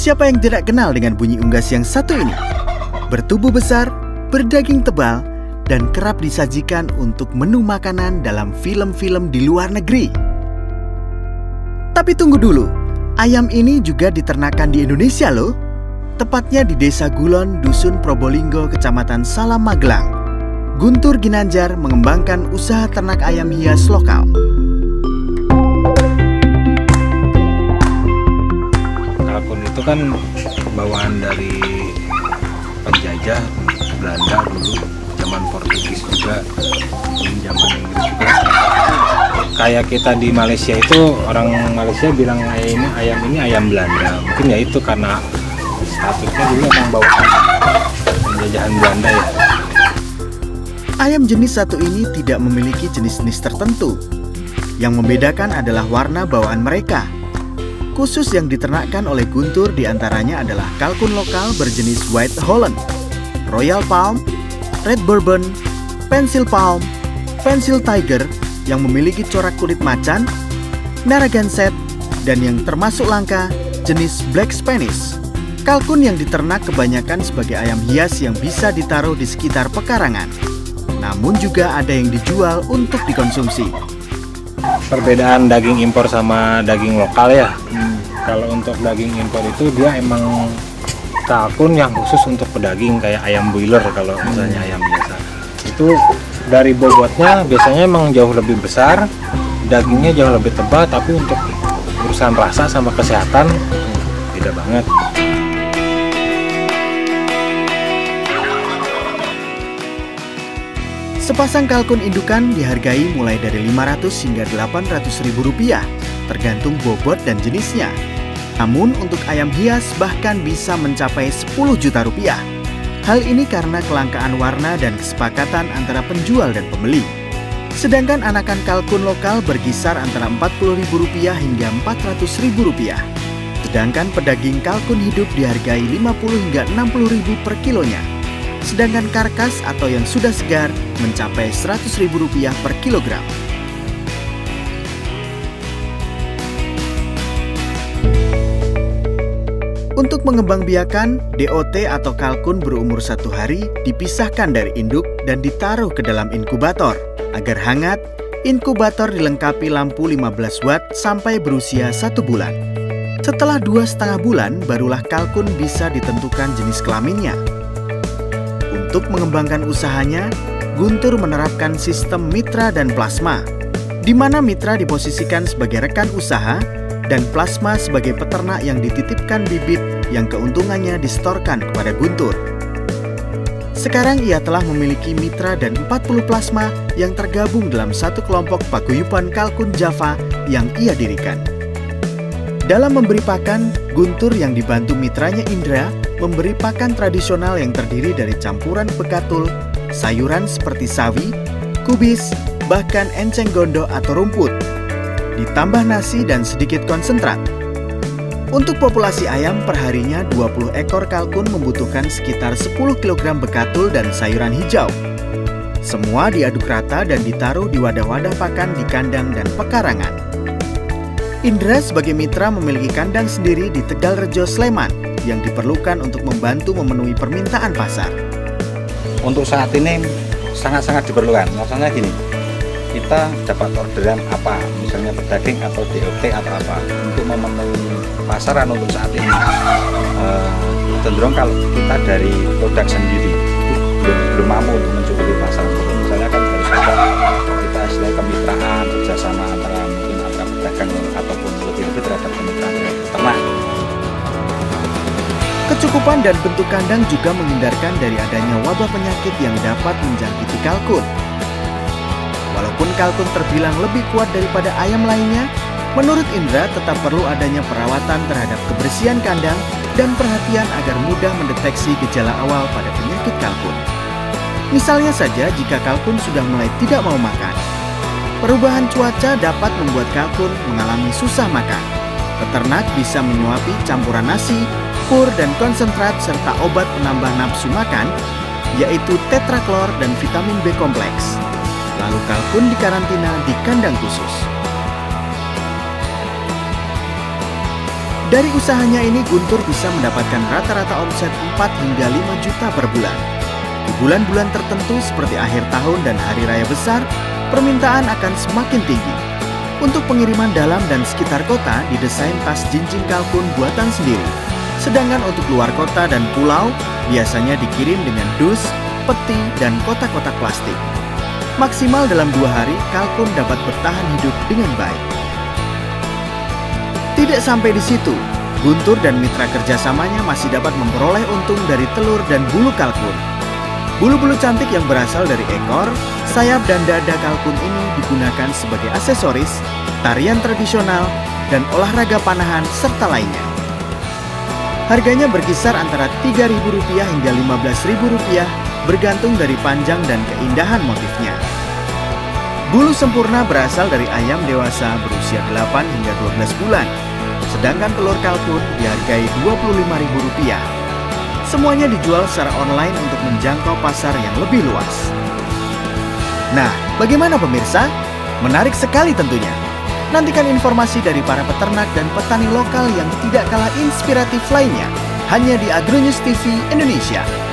Siapa yang tidak kenal dengan bunyi unggas yang satu ini? Bertubuh besar, berdaging tebal, dan kerap disajikan untuk menu makanan dalam film-film di luar negeri. Tapi tunggu dulu, ayam ini juga diternakan di Indonesia loh. Tepatnya di Desa Gulon, Dusun Probolinggo, Kecamatan Salam, Magelang. Guntur Ginanjar mengembangkan usaha ternak ayam hias lokal. Kalkun itu kan bawaan dari penjajah Belanda dulu, zaman Portugis juga, zaman Inggris juga. Kayak kita di Malaysia itu, orang Malaysia bilang ayam ini ayam Belanda. Mungkin ya itu karena statusnya dulu emang bawaan penjajahan Belanda ya. Ayam jenis satu ini tidak memiliki jenis-jenis tertentu. Yang membedakan adalah warna bawaan mereka. Khusus yang diternakkan oleh Guntur diantaranya adalah kalkun lokal berjenis White Holland, Royal Palm, Red Bourbon, Pencil Palm, Pencil Tiger yang memiliki corak kulit macan, Narragansett, dan yang termasuk langka jenis Black Spanish. Kalkun yang diternak kebanyakan sebagai ayam hias yang bisa ditaruh di sekitar pekarangan. Namun juga ada yang dijual untuk dikonsumsi. Perbedaan daging impor sama daging lokal ya. Kalau untuk daging impor itu dia emang kalkun yang khusus untuk pedaging kayak ayam broiler kalau misalnya ayam biasa. Itu dari bobotnya biasanya emang jauh lebih besar, dagingnya jauh lebih tebal, tapi untuk urusan rasa sama kesehatan beda banget. Sepasang kalkun indukan dihargai mulai dari 500 hingga 800 ribu rupiah, tergantung bobot dan jenisnya. Namun untuk ayam hias bahkan bisa mencapai 10 juta rupiah. Hal ini karena kelangkaan warna dan kesepakatan antara penjual dan pembeli. Sedangkan anakan kalkun lokal berkisar antara 40 ribu rupiah hingga 400 ribu rupiah. Sedangkan pedaging kalkun hidup dihargai 50 hingga 60 ribu per kilonya. Sedangkan karkas atau yang sudah segar mencapai 100 ribu rupiah per kilogram. Untuk mengembangbiakan, DOT atau kalkun berumur 1 hari dipisahkan dari induk dan ditaruh ke dalam inkubator. Agar hangat, inkubator dilengkapi lampu 15 watt sampai berusia 1 bulan. Setelah 2,5 bulan, barulah kalkun bisa ditentukan jenis kelaminnya. Untuk mengembangkan usahanya, Guntur menerapkan sistem mitra dan plasma, di mana mitra diposisikan sebagai rekan usaha dan plasma sebagai peternak yang dititipkan bibit yang keuntungannya disetorkan kepada Guntur. Sekarang ia telah memiliki mitra dan 40 plasma yang tergabung dalam satu kelompok paguyuban kalkun Java yang ia dirikan. Dalam memberi pakan, Guntur yang dibantu mitranya Indra memberi pakan tradisional yang terdiri dari campuran bekatul, sayuran seperti sawi, kubis, bahkan enceng gondok atau rumput, ditambah nasi dan sedikit konsentrat. Untuk populasi ayam perharinya 20 ekor kalkun membutuhkan sekitar 10 kg bekatul dan sayuran hijau. Semua diaduk rata dan ditaruh di wadah-wadah pakan di kandang dan pekarangan. Indra sebagai mitra memiliki kandang sendiri di Tegalrejo, Sleman yang diperlukan untuk membantu memenuhi permintaan pasar. Untuk saat ini sangat-sangat diperlukan. Maksudnya gini, kita dapat orderan apa, misalnya pedaging atau DOT atau apa, untuk memenuhi pasaran untuk saat ini. Cenderung kalau kita dari produk sendiri itu belum mampu untuk mencukupi pasar. Misalnya kan harus ada kita istilah kemitraan, kerjasama antara pedagang ataupun lebih-lebih terhadap kemitraan ternak. Kecukupan dan bentuk kandang juga menghindarkan dari adanya wabah penyakit yang dapat menjangkiti kalkun. Walaupun kalkun terbilang lebih kuat daripada ayam lainnya, menurut Indra tetap perlu adanya perawatan terhadap kebersihan kandang dan perhatian agar mudah mendeteksi gejala awal pada penyakit kalkun. Misalnya saja jika kalkun sudah mulai tidak mau makan. Perubahan cuaca dapat membuat kalkun mengalami susah makan. Peternak bisa menyuapi campuran nasi, pur dan konsentrat serta obat penambah nafsu makan, yaitu tetraklor dan vitamin B kompleks. Lalu kalkun dikarantina di kandang khusus. Dari usahanya ini Guntur bisa mendapatkan rata-rata omset 4 hingga 5 juta per bulan. Di bulan-bulan tertentu seperti akhir tahun dan hari raya besar, permintaan akan semakin tinggi. Untuk pengiriman dalam dan sekitar kota didesain tas jinjing kalkun buatan sendiri. Sedangkan untuk luar kota dan pulau biasanya dikirim dengan dus, peti, dan kotak-kotak plastik. Maksimal dalam 2 hari, kalkun dapat bertahan hidup dengan baik. Tidak sampai di situ, Guntur dan mitra kerjasamanya masih dapat memperoleh untung dari telur dan bulu kalkun. Bulu-bulu cantik yang berasal dari ekor, sayap, dan dada kalkun ini digunakan sebagai aksesoris, tarian tradisional, dan olahraga panahan serta lainnya. Harganya berkisar antara Rp3.000 hingga Rp15.000 bergantung dari panjang dan keindahan motifnya. Bulu sempurna berasal dari ayam dewasa berusia 8 hingga 12 bulan, sedangkan telur kalkun dihargai Rp25.000. Semuanya dijual secara online untuk menjangkau pasar yang lebih luas. Nah, bagaimana pemirsa? Menarik sekali tentunya. Nantikan informasi dari para peternak dan petani lokal yang tidak kalah inspiratif lainnya hanya di Agronews TV Indonesia.